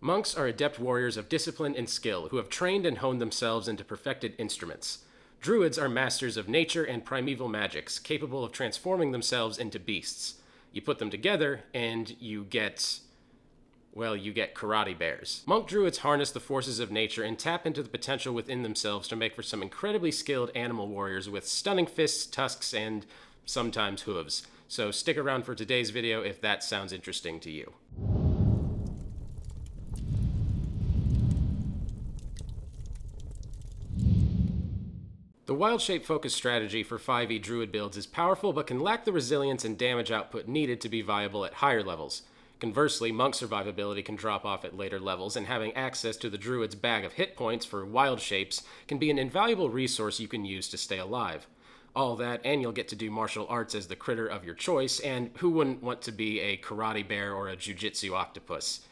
Monks are adept warriors of discipline and skill who have trained and honed themselves into perfected instruments. Druids are masters of nature and primeval magics, capable of transforming themselves into beasts. You put them together, and you get karate bears. Monk Druids harness the forces of nature and tap into the potential within themselves to make for some incredibly skilled animal warriors with stunning fists, tusks, and sometimes hooves. So stick around for today's video if that sounds interesting to you. The wild shape focused strategy for 5e Druid builds is powerful but can lack the resilience and damage output needed to be viable at higher levels. Conversely, Monk survivability can drop off at later levels, and having access to the Druid's bag of hit points for wild shapes can be an invaluable resource you can use to stay alive. All that, and you'll get to do martial arts as the critter of your choice, and who wouldn't want to be a karate bear or a jujitsu octopus?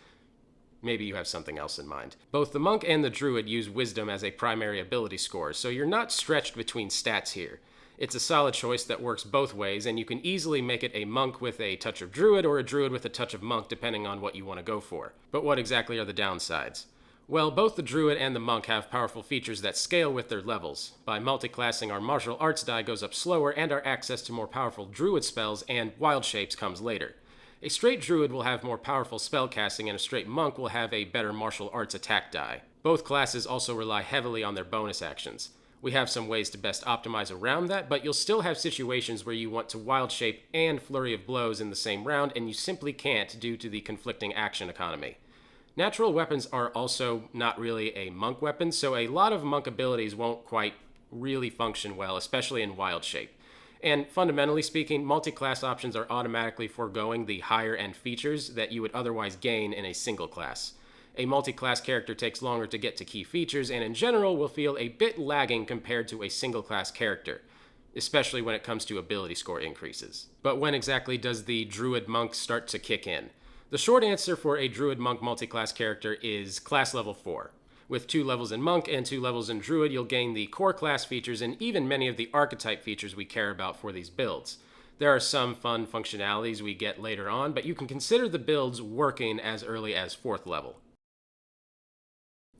Maybe you have something else in mind. Both the Monk and the Druid use Wisdom as a primary ability score, so you're not stretched between stats here. It's a solid choice that works both ways, and you can easily make it a Monk with a touch of Druid or a Druid with a touch of Monk, depending on what you want to go for. But what exactly are the downsides? Well, both the Druid and the Monk have powerful features that scale with their levels. By multiclassing, our martial arts die goes up slower, and our access to more powerful Druid spells and wild shapes comes later. A straight Druid will have more powerful spellcasting, and a straight Monk will have a better martial arts attack die. Both classes also rely heavily on their bonus actions. We have some ways to best optimize around that, but you'll still have situations where you want to wild shape and flurry of blows in the same round, and you simply can't due to the conflicting action economy. Natural weapons are also not really a Monk weapon, so a lot of Monk abilities won't quite really function well, especially in wild shape. And fundamentally speaking, multi-class options are automatically foregoing the higher end features that you would otherwise gain in a single class. A multi-class character takes longer to get to key features, and in general will feel a bit lagging compared to a single-class character, especially when it comes to ability score increases. But when exactly does the Druid Monk start to kick in? The short answer for a Druid Monk multi-class character is class level 4. With 2 levels in Monk and 2 levels in Druid, you'll gain the core class features and even many of the archetype features we care about for these builds. There are some fun functionalities we get later on, but you can consider the builds working as early as 4th level.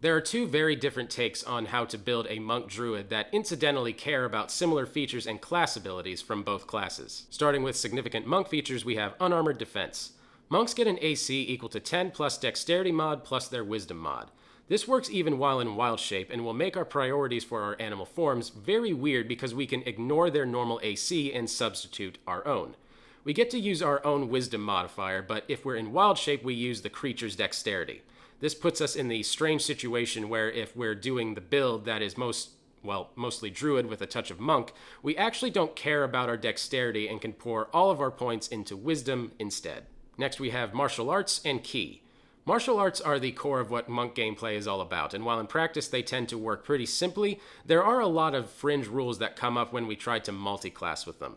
There are 2 very different takes on how to build a Monk Druid that incidentally care about similar features and class abilities from both classes. Starting with significant Monk features, we have Unarmored Defense. Monks get an AC equal to 10 plus Dexterity mod plus their Wisdom mod. This works even while in wild shape and will make our priorities for our animal forms very weird because we can ignore their normal AC and substitute our own. We get to use our own Wisdom modifier, but if we're in wild shape, we use the creature's Dexterity. This puts us in the strange situation where if we're doing the build that is mostly Druid with a touch of Monk, we actually don't care about our Dexterity and can pour all of our points into Wisdom instead. Next we have Martial Arts and Ki. Martial arts are the core of what Monk gameplay is all about, and while in practice they tend to work pretty simply, there are a lot of fringe rules that come up when we try to multi-class with them.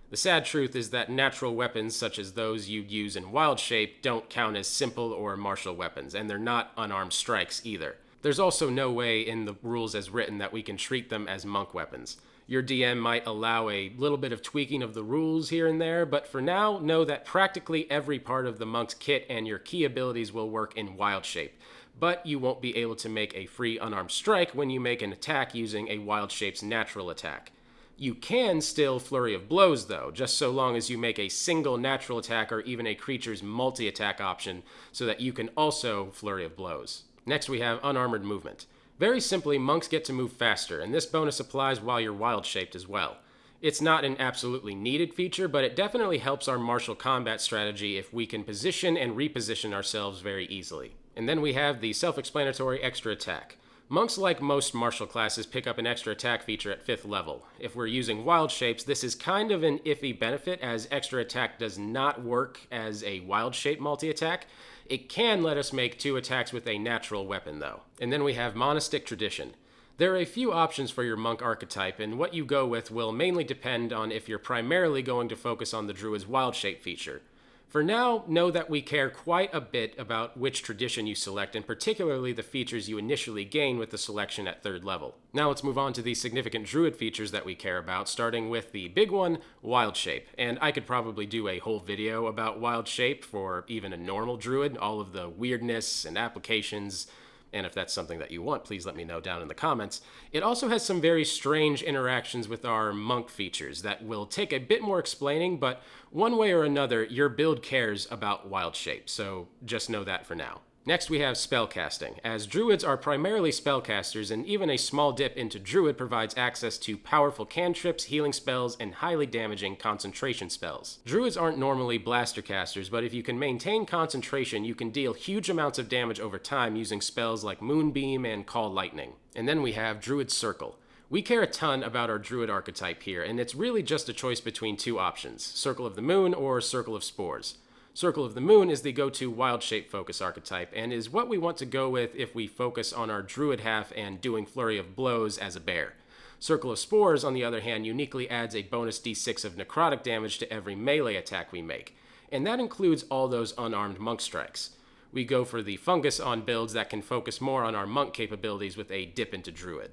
The sad truth is that natural weapons, such as those you'd use in wild shape, don't count as simple or martial weapons, and they're not unarmed strikes either. There's also no way in the rules as written that we can treat them as Monk weapons. Your DM might allow a little bit of tweaking of the rules here and there, but for now, know that practically every part of the Monk's kit and your key abilities will work in wild shape, but you won't be able to make a free unarmed strike when you make an attack using a wild shape's natural attack. You can still Flurry of Blows though, just so long as you make a single natural attack or even a creature's multi-attack option so that you can also Flurry of Blows. Next we have Unarmored Movement. Very simply, Monks get to move faster, and this bonus applies while you're wild shaped as well. It's not an absolutely needed feature, but it definitely helps our martial combat strategy if we can position and reposition ourselves very easily. And then we have the self-explanatory Extra Attack. Monks, like most martial classes, pick up an extra attack feature at 5th level. If we're using wild shapes, this is kind of an iffy benefit, as extra attack does not work as a wild shape multi-attack. It can let us make 2 attacks with a natural weapon though. And then we have Monastic Tradition. There are a few options for your Monk archetype, and what you go with will mainly depend on if you're primarily going to focus on the Druid's wild shape feature. For now, know that we care quite a bit about which tradition you select, and particularly the features you initially gain with the selection at 3rd level. Now let's move on to the significant Druid features that we care about, starting with the big one, Wild Shape. And I could probably do a whole video about Wild Shape for even a normal Druid, all of the weirdness and applications. And if that's something that you want, please let me know down in the comments. It also has some very strange interactions with our monk features that will take a bit more explaining, but one way or another, your build cares about Wild Shape, so just know that for now. Next we have spellcasting. As Druids are primarily spellcasters, and even a small dip into Druid provides access to powerful cantrips, healing spells, and highly damaging concentration spells. Druids aren't normally blaster casters, but if you can maintain concentration, you can deal huge amounts of damage over time using spells like Moonbeam and Call Lightning. And then we have Druid Circle. We care a ton about our Druid archetype here, and it's really just a choice between 2 options, Circle of the Moon or Circle of Spores. Circle of the Moon is the go-to Wild Shape focus archetype, and is what we want to go with if we focus on our Druid half and doing Flurry of Blows as a bear. Circle of Spores, on the other hand, uniquely adds a bonus d6 of necrotic damage to every melee attack we make, and that includes all those unarmed monk strikes. We go for the fungus on builds that can focus more on our monk capabilities with a dip into Druid.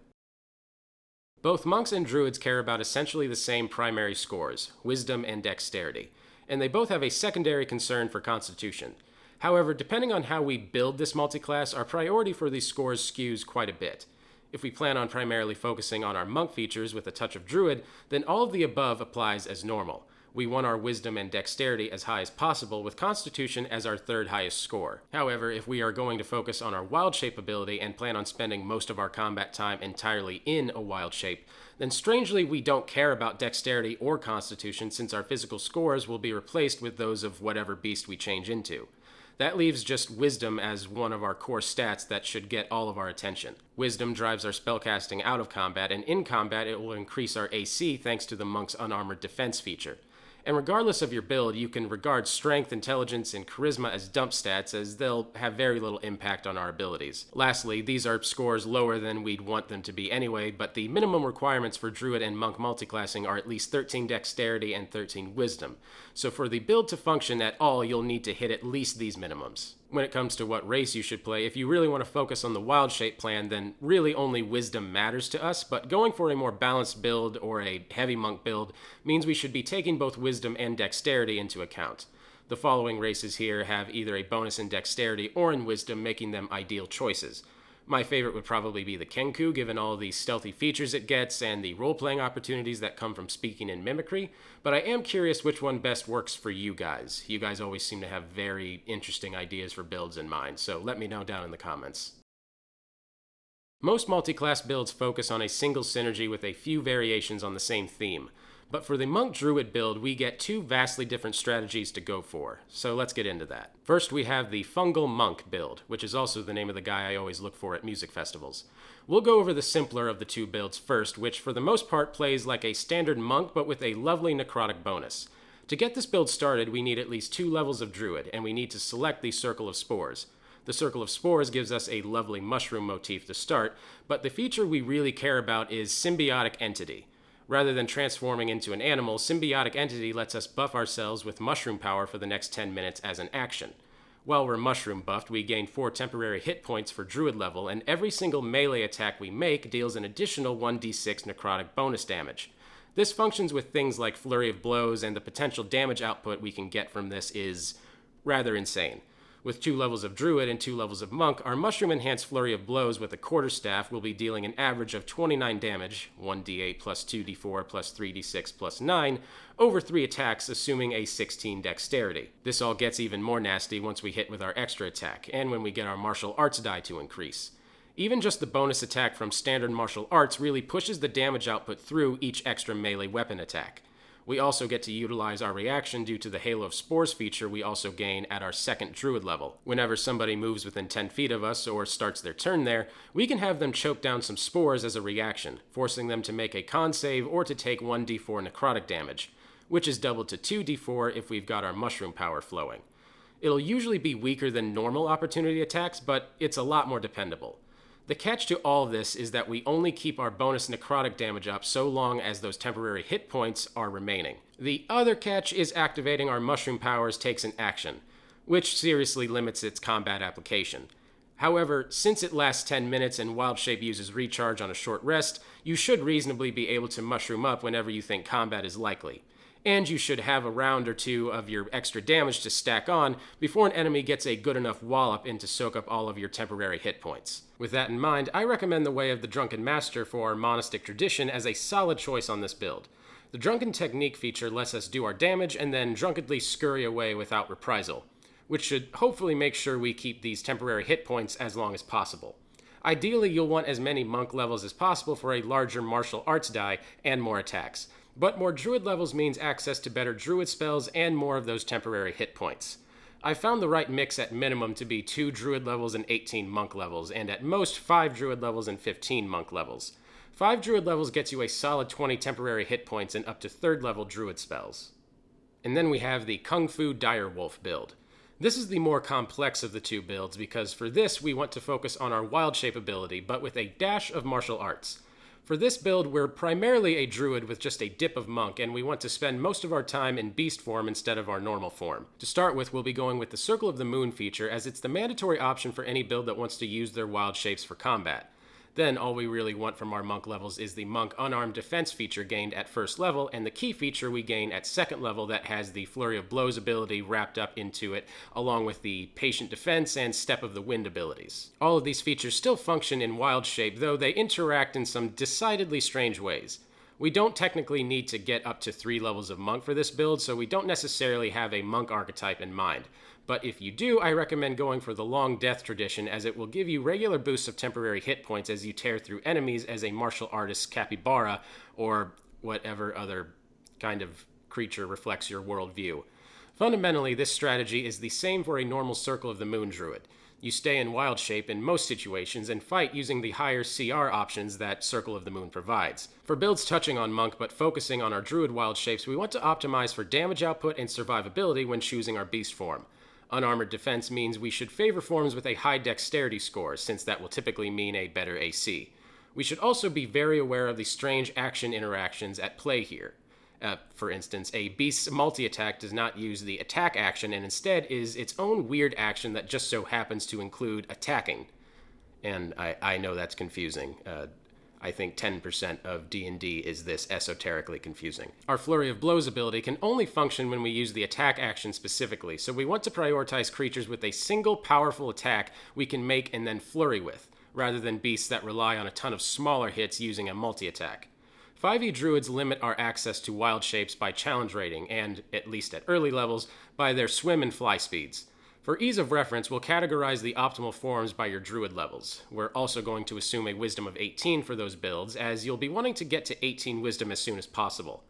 Both monks and Druids care about essentially the same primary scores, Wisdom and Dexterity, and they both have a secondary concern for Constitution. However, depending on how we build this multiclass, our priority for these scores skews quite a bit. If we plan on primarily focusing on our monk features with a touch of Druid, then all of the above applies as normal. We want our Wisdom and Dexterity as high as possible, with Constitution as our 3rd highest score. However, if we are going to focus on our Wild Shape ability and plan on spending most of our combat time entirely in a Wild Shape, then strangely we don't care about Dexterity or Constitution, since our physical scores will be replaced with those of whatever beast we change into. That leaves just Wisdom as one of our core stats that should get all of our attention. Wisdom drives our spellcasting out of combat, and in combat it will increase our AC thanks to the Monk's Unarmored Defense feature. And regardless of your build, you can regard Strength, Intelligence, and Charisma as dump stats, as they'll have very little impact on our abilities. Lastly, these are scores lower than we'd want them to be anyway, but the minimum requirements for Druid and Monk multiclassing are at least 13 Dexterity and 13 Wisdom. So for the build to function at all, you'll need to hit at least these minimums. When it comes to what race you should play, if you really want to focus on the Wild Shape plan, then really only Wisdom matters to us, but going for a more balanced build or a heavy monk build means we should be taking both Wisdom and Dexterity into account. The following races here have either a bonus in Dexterity or in Wisdom, making them ideal choices. My favorite would probably be the Kenku, given all the stealthy features it gets and the role-playing opportunities that come from speaking and mimicry, but I am curious which one best works for you guys. You guys always seem to have very interesting ideas for builds in mind, so let me know down in the comments. Most multi-class builds focus on a single synergy with a few variations on the same theme. But for the Monk Druid build, we get 2 vastly different strategies to go for, so let's get into that. First, we have the Fungal Monk build, which is also the name of the guy I always look for at music festivals. We'll go over the simpler of the 2 builds first, which for the most part plays like a standard monk, but with a lovely necrotic bonus. To get this build started, we need at least 2 levels of Druid, and we need to select the Circle of Spores. The Circle of Spores gives us a lovely mushroom motif to start, but the feature we really care about is Symbiotic Entity. Rather than transforming into an animal, Symbiotic Entity lets us buff ourselves with mushroom power for the next 10 minutes as an action. While we're mushroom buffed, we gain 4 temporary hit points for Druid level, and every single melee attack we make deals an additional 1d6 necrotic bonus damage. This functions with things like Flurry of Blows, and the potential damage output we can get from this is rather insane. With 2 levels of Druid and 2 levels of Monk, our mushroom-enhanced Flurry of Blows with a quarterstaff will be dealing an average of 29 damage, 1d8 plus 2d4 plus 3d6 plus 9, over 3 attacks, assuming a 16 dexterity. This all gets even more nasty once we hit with our extra attack, and when we get our martial arts die to increase. Even just the bonus attack from standard martial arts really pushes the damage output through each extra melee weapon attack. We also get to utilize our reaction due to the Halo of Spores feature we also gain at our 2nd Druid level. Whenever somebody moves within 10 feet of us or starts their turn there, we can have them choke down some spores as a reaction, forcing them to make a con save or to take 1d4 necrotic damage, which is doubled to 2d4 if we've got our mushroom power flowing. It'll usually be weaker than normal opportunity attacks, but it's a lot more dependable. The catch to all of this is that we only keep our bonus necrotic damage up so long as those temporary hit points are remaining. The other catch is activating our mushroom powers takes an action, which seriously limits its combat application. However, since it lasts 10 minutes and Wild Shape uses recharge on a short rest, you should reasonably be able to mushroom up whenever you think combat is likely. And you should have a round or two of your extra damage to stack on before an enemy gets a good enough wallop in to soak up all of your temporary hit points. With that in mind, I recommend the Way of the Drunken Master for our Monastic Tradition as a solid choice on this build. The Drunken Technique feature lets us do our damage and then drunkenly scurry away without reprisal, which should hopefully make sure we keep these temporary hit points as long as possible. Ideally, you'll want as many monk levels as possible for a larger martial arts die and more attacks, but more druid levels means access to better druid spells and more of those temporary hit points. I found the right mix at minimum to be 2 druid levels and 18 monk levels, and at most 5 druid levels and 15 monk levels. 5 druid levels gets you a solid 20 temporary hit points and up to 3rd level druid spells. And then we have the Kung Fu Direwolf build. This is the more complex of the two builds because for this we want to focus on our Wild Shape ability, but with a dash of martial arts. For this build, we're primarily a druid with just a dip of monk, and we want to spend most of our time in beast form instead of our normal form. To start with, we'll be going with the Circle of the Moon feature, as it's the mandatory option for any build that wants to use their wild shapes for combat. Then all we really want from our monk levels is the monk unarmed defense feature gained at 1st level, and the key feature we gain at 2nd level that has the Flurry of Blows ability wrapped up into it, along with the patient defense and Step of the Wind abilities. All of these features still function in wild shape, though they interact in some decidedly strange ways. We don't technically need to get up to 3 levels of monk for this build, so we don't necessarily have a monk archetype in mind. But if you do, I recommend going for the Long Death tradition, as it will give you regular boosts of temporary hit points as you tear through enemies as a martial artist capybara, or whatever other kind of creature reflects your worldview. Fundamentally, this strategy is the same for a normal Circle of the Moon druid. You stay in wild shape in most situations and fight using the higher CR options that Circle of the Moon provides. For builds touching on monk but focusing on our druid wild shapes, we want to optimize for damage output and survivability when choosing our beast form. Unarmored defense means we should favor forms with a high dexterity score, since that will typically mean a better AC. We should also be very aware of the strange action interactions at play here. For instance, a beast's multi-attack does not use the attack action and instead is its own weird action that just so happens to include attacking. And I know that's confusing. I think 10% of D&D is this esoterically confusing. Our Flurry of Blows ability can only function when we use the attack action specifically, so we want to prioritize creatures with a single powerful attack we can make and then flurry with, rather than beasts that rely on a ton of smaller hits using a multi-attack. 5e druids limit our access to wild shapes by challenge rating and, at least at early levels, by their swim and fly speeds. For ease of reference, we'll categorize the optimal forms by your druid levels. We're also going to assume a wisdom of 18 for those builds, as you'll be wanting to get to 18 wisdom as soon as possible.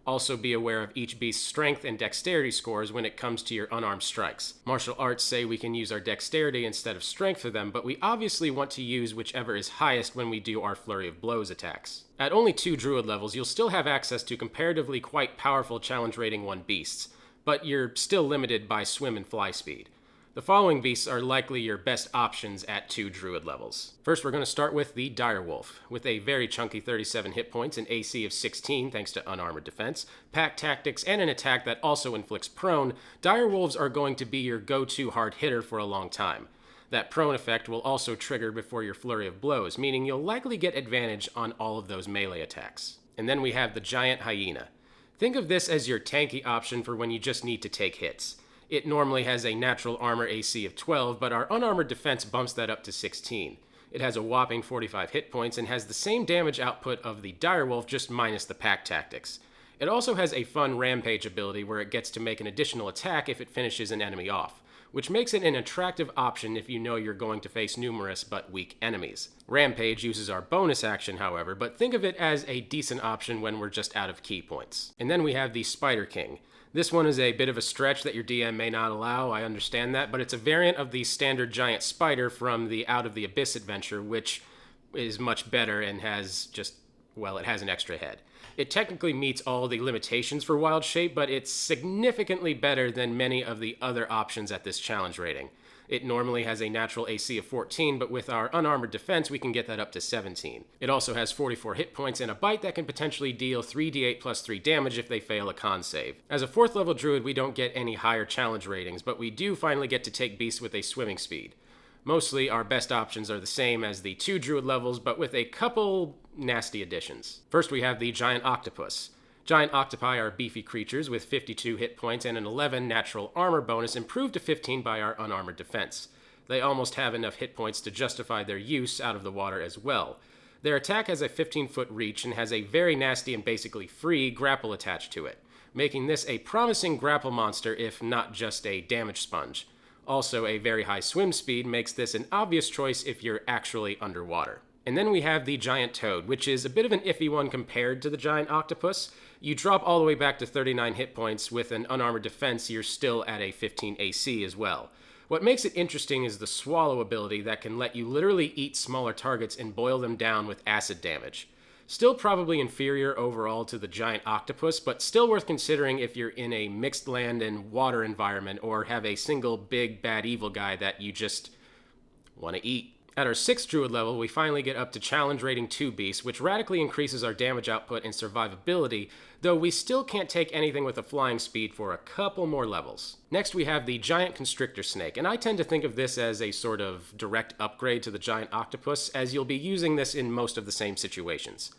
Also be aware of each beast's strength and dexterity scores when it comes to your unarmed strikes. Martial arts say we can use our dexterity instead of strength for them, but we obviously want to use whichever is highest when we do our Flurry of Blows attacks. At only 2 druid levels, you'll still have access to comparatively quite powerful challenge rating 1 beasts, but you're still limited by swim and fly speed. The following beasts are likely your best options at 2 druid levels. First, we're going to start with the Direwolf. With a very chunky 37 hit points, an AC of 16 thanks to unarmored defense, pack tactics, and an attack that also inflicts prone, Direwolves are going to be your go-to hard hitter for a long time. That prone effect will also trigger before your Flurry of Blows, meaning you'll likely get advantage on all of those melee attacks. And then we have the Giant Hyena. Think of this as your tanky option for when you just need to take hits. It normally has a natural armor AC of 12, but our unarmored defense bumps that up to 16. It has a whopping 45 hit points and has the same damage output of the Direwolf, just minus the pack tactics. It also has a fun rampage ability where it gets to make an additional attack if it finishes an enemy off, which makes it an attractive option if you know you're going to face numerous but weak enemies. Rampage uses our bonus action, however, but think of it as a decent option when we're just out of key points. And then we have the Spider King. This one is a bit of a stretch that your DM may not allow, I understand that, but it's a variant of the standard giant spider from the Out of the Abyss adventure, which is much better and has it has an extra head. It technically meets all the limitations for wild shape, but it's significantly better than many of the other options at this challenge rating. It normally has a natural AC of 14, but with our unarmored defense, we can get that up to 17. It also has 44 hit points and a bite that can potentially deal 3d8 plus 3 damage if they fail a con save. As a 4th level druid, we don't get any higher challenge ratings, but we do finally get to take beasts with a swimming speed. Mostly, our best options are the same as the 2 druid levels, but with a couple nasty additions. First, we have the giant octopus. Giant octopi are beefy creatures with 52 hit points and an 11 natural armor bonus improved to 15 by our unarmored defense. They almost have enough hit points to justify their use out of the water as well. Their attack has a 15-foot reach and has a very nasty and basically free grapple attached to it, making this a promising grapple monster if not just a damage sponge. Also, a very high swim speed makes this an obvious choice if you're actually underwater. And then we have the giant toad, which is a bit of an iffy one compared to the giant octopus. You drop all the way back to 39 hit points. With an unarmored defense, you're still at a 15 AC as well. What makes it interesting is the swallow ability that can let you literally eat smaller targets and boil them down with acid damage. Still probably inferior overall to the giant octopus, but still worth considering if you're in a mixed land and water environment or have a single big bad evil guy that you just want to eat. At our 6th druid level, we finally get up to challenge rating 2 beasts, which radically increases our damage output and survivability, though we still can't take anything with a flying speed for a couple more levels. Next, we have the giant constrictor snake, and I tend to think of this as a sort of direct upgrade to the giant octopus, as you'll be using this in most of the same situations.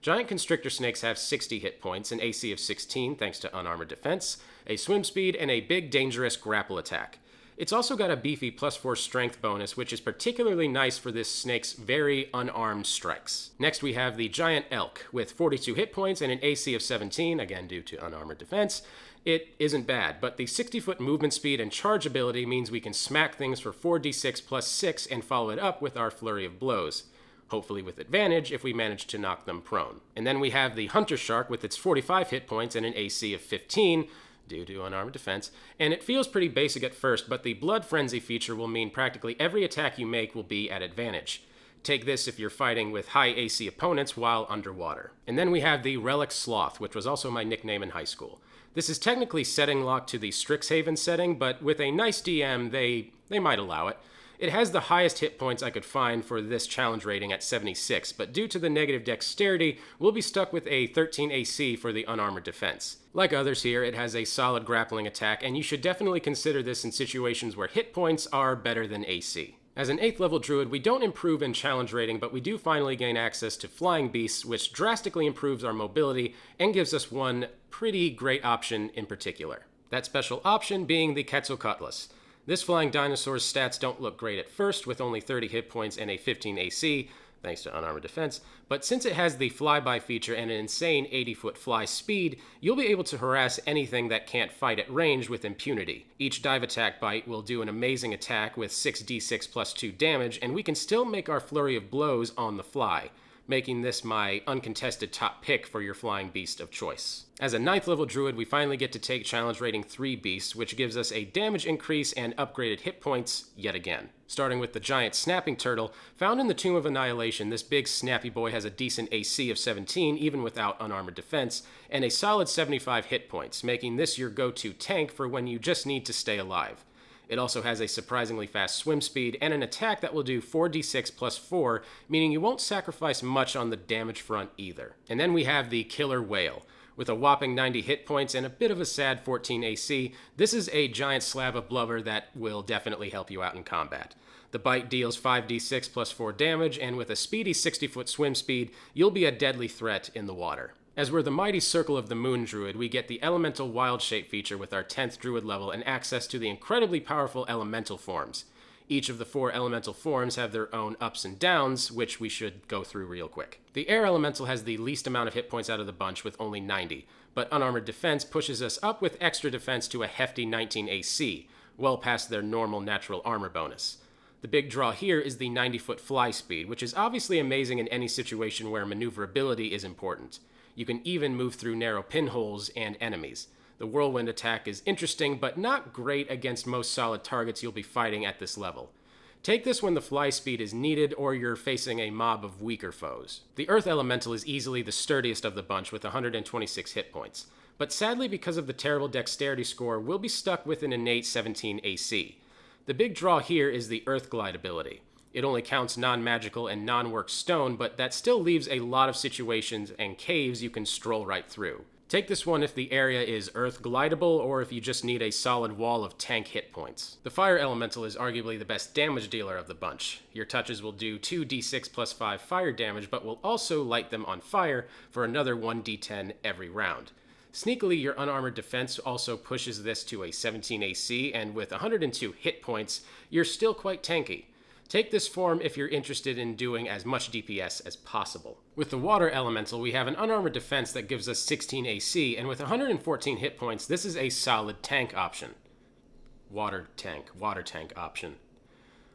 Giant constrictor snakes have 60 hit points, an AC of 16 thanks to unarmored defense, a swim speed, and a big dangerous grapple attack. It's also got a beefy +4 strength bonus, which is particularly nice for this snake's very unarmed strikes. Next we have the giant elk, with 42 hit points and an AC of 17, again due to unarmored defense. It isn't bad, but the 60-foot movement speed and charge ability means we can smack things for 4d6 plus 6 and follow it up with our flurry of blows. Hopefully with advantage if we manage to knock them prone. And then we have the hunter shark with its 45 hit points and an AC of 15, due to unarmored defense, and it feels pretty basic at first, but the blood frenzy feature will mean practically every attack you make will be at advantage. Take this if you're fighting with high AC opponents while underwater. And then we have the relic sloth, which was also my nickname in high school. This is technically setting locked to the Strixhaven setting, but with a nice DM, they might allow it. It has the highest hit points I could find for this challenge rating at 76, but due to the negative dexterity, we'll be stuck with a 13 AC for the unarmored defense. Like others here, it has a solid grappling attack, and you should definitely consider this in situations where hit points are better than AC. As an 8th level druid, we don't improve in challenge rating, but we do finally gain access to flying beasts, which drastically improves our mobility and gives us one pretty great option in particular. That special option being the Quetzalcoatlus. This flying dinosaur's stats don't look great at first, with only 30 hit points and a 15 AC, thanks to unarmored defense, but since it has the flyby feature and an insane 80-foot fly speed, you'll be able to harass anything that can't fight at range with impunity. Each dive attack bite will do an amazing attack with 6d6 plus 2 damage, and we can still make our flurry of blows on the fly, making this my uncontested top pick for your flying beast of choice. As a 9th level druid, we finally get to take challenge rating 3 beasts, which gives us a damage increase and upgraded hit points yet again. Starting with the giant snapping turtle, found in the Tomb of Annihilation, this big snappy boy has a decent AC of 17 even without unarmored defense, and a solid 75 hit points, making this your go-to tank for when you just need to stay alive. It also has a surprisingly fast swim speed and an attack that will do 4d6 plus 4, meaning you won't sacrifice much on the damage front either. And then we have the killer whale. With a whopping 90 hit points and a bit of a sad 14 AC, this is a giant slab of blubber that will definitely help you out in combat. The bite deals 5d6 plus 4 damage, and with a speedy 60-foot swim speed, you'll be a deadly threat in the water. As we're the mighty Circle of the Moon Druid, we get the Elemental Wild Shape feature with our 10th Druid level and access to the incredibly powerful elemental forms. Each of the 4 elemental forms have their own ups and downs, which we should go through real quick. The Air Elemental has the least amount of hit points out of the bunch with only 90, but Unarmored Defense pushes us up with extra defense to a hefty 19 AC, well past their normal natural armor bonus. The big draw here is the 90-foot fly speed, which is obviously amazing in any situation where maneuverability is important. You can even move through narrow pinholes and enemies. The whirlwind attack is interesting, but not great against most solid targets you'll be fighting at this level. Take this when the fly speed is needed or you're facing a mob of weaker foes. The Earth Elemental is easily the sturdiest of the bunch with 126 hit points, but sadly because of the terrible dexterity score, we'll be stuck with an innate 17 AC. The big draw here is the Earth Glide ability. It only counts non-magical and non-work stone, but that still leaves a lot of situations and caves you can stroll right through. Take this one if the area is earth glidable or if you just need a solid wall of tank hit points. The fire elemental is arguably the best damage dealer of the bunch. Your touches will do 2d6 plus 5 fire damage, but will also light them on fire for another 1d10 every round. Sneakily, your unarmored defense also pushes this to a 17 AC, and with 102 hit points, you're still quite tanky. Take this form if you're interested in doing as much DPS as possible. With the Water Elemental, we have an unarmored defense that gives us 16 AC, and with 114 hit points, this is a solid tank option. Water tank option.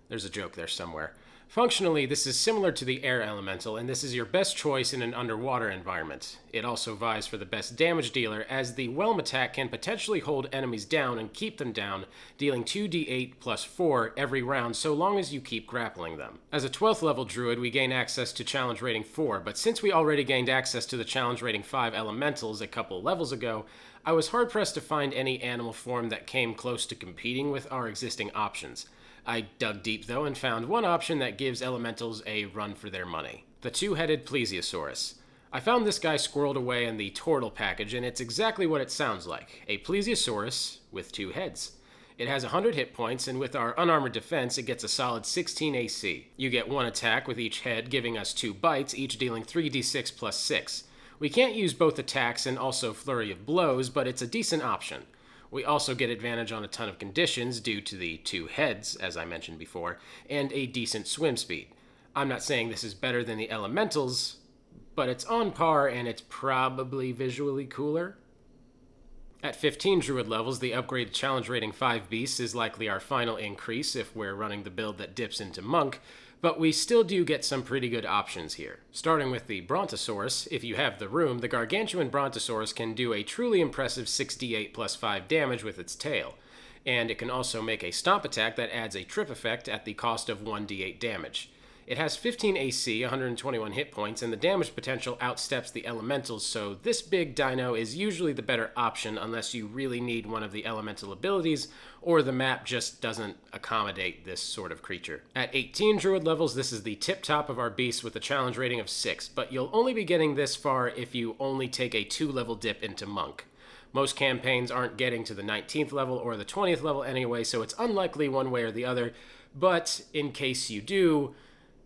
There's a joke there somewhere. Functionally, this is similar to the Air Elemental, and this is your best choice in an underwater environment. It also vies for the best damage dealer, as the Whelm attack can potentially hold enemies down and keep them down, dealing 2d8 plus 4 every round so long as you keep grappling them. As a 12th level druid, we gain access to challenge rating 4, but since we already gained access to the challenge rating 5 elementals a couple levels ago, I was hard-pressed to find any animal form that came close to competing with our existing options. I dug deep, though, and found one option that gives elementals a run for their money. The two-headed plesiosaurus. I found this guy squirreled away in the Tortle package, and it's exactly what it sounds like. A plesiosaurus with 2 heads. It has 100 hit points, and with our unarmored defense, it gets a solid 16 AC. You get 1 attack with each head, giving us 2 bites, each dealing 3d6 plus 6. We can't use both attacks and also flurry of blows, but it's a decent option. We also get advantage on a ton of conditions due to the 2 heads, as I mentioned before, and a decent swim speed. I'm not saying this is better than the elementals, but it's on par and it's probably visually cooler. At 15 druid levels, the upgraded challenge rating 5 beast is likely our final increase if we're running the build that dips into monk, but we still do get some pretty good options here. Starting with the Brontosaurus, if you have the room, the gargantuan Brontosaurus can do a truly impressive 6d8 plus 5 damage with its tail, and it can also make a stomp attack that adds a trip effect at the cost of 1d8 damage. It has 15 AC, 121 hit points, and the damage potential outsteps the elementals, so this big dino is usually the better option unless you really need one of the elemental abilities, or the map just doesn't accommodate this sort of creature. At 18 druid levels, this is the tip-top of our beast with a challenge rating of 6, but you'll only be getting this far if you only take a 2-level dip into monk. Most campaigns aren't getting to the 19th level or the 20th level anyway, so it's unlikely one way or the other, but in case you do,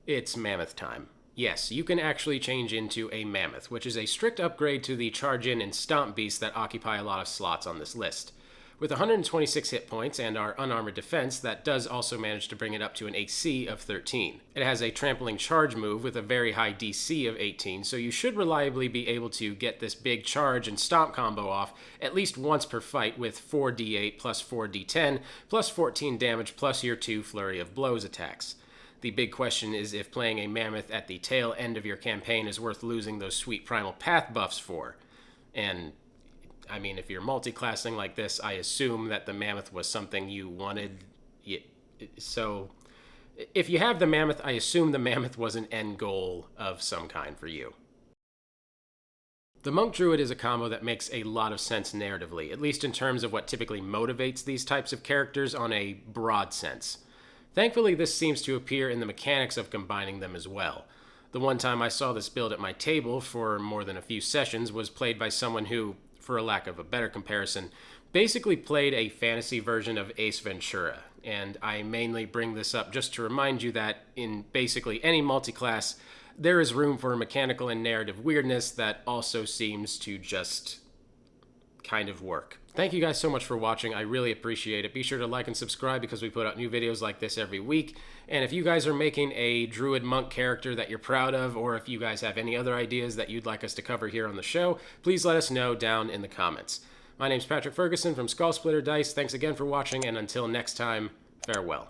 it's mammoth time. Yes, you can actually change into a mammoth, which is a strict upgrade to the charge-in and stomp beasts that occupy a lot of slots on this list. With 126 hit points and our unarmored defense, that does also manage to bring it up to an AC of 13. It has a trampling charge move with a very high DC of 18, so you should reliably be able to get this big charge and stomp combo off at least once per fight with 4d8 plus 4d10 plus 14 damage plus your 2 flurry of blows attacks. The big question is if playing a mammoth at the tail end of your campaign is worth losing those sweet primal path buffs for. And, I mean, if you're multi-classing like this, I assume that the mammoth was something you wanted. So, if you have the mammoth, I assume the mammoth was an end goal of some kind for you. The Monk Druid is a combo that makes a lot of sense narratively, at least in terms of what typically motivates these types of characters on a broad sense. Thankfully, this seems to appear in the mechanics of combining them as well. The one time I saw this build at my table for more than a few sessions was played by someone who, for a lack of a better comparison, basically played a fantasy version of Ace Ventura, and I mainly bring this up just to remind you that in basically any multi-class, there is room for mechanical and narrative weirdness that also seems to just kind of work. Thank you guys so much for watching. I really appreciate it. Be sure to like and subscribe because we put out new videos like this every week. And if you guys are making a Druid Monk character that you're proud of, or if you guys have any other ideas that you'd like us to cover here on the show, please let us know down in the comments. My name's Patrick Ferguson from Skull Splitter Dice. Thanks again for watching, and until next time, farewell.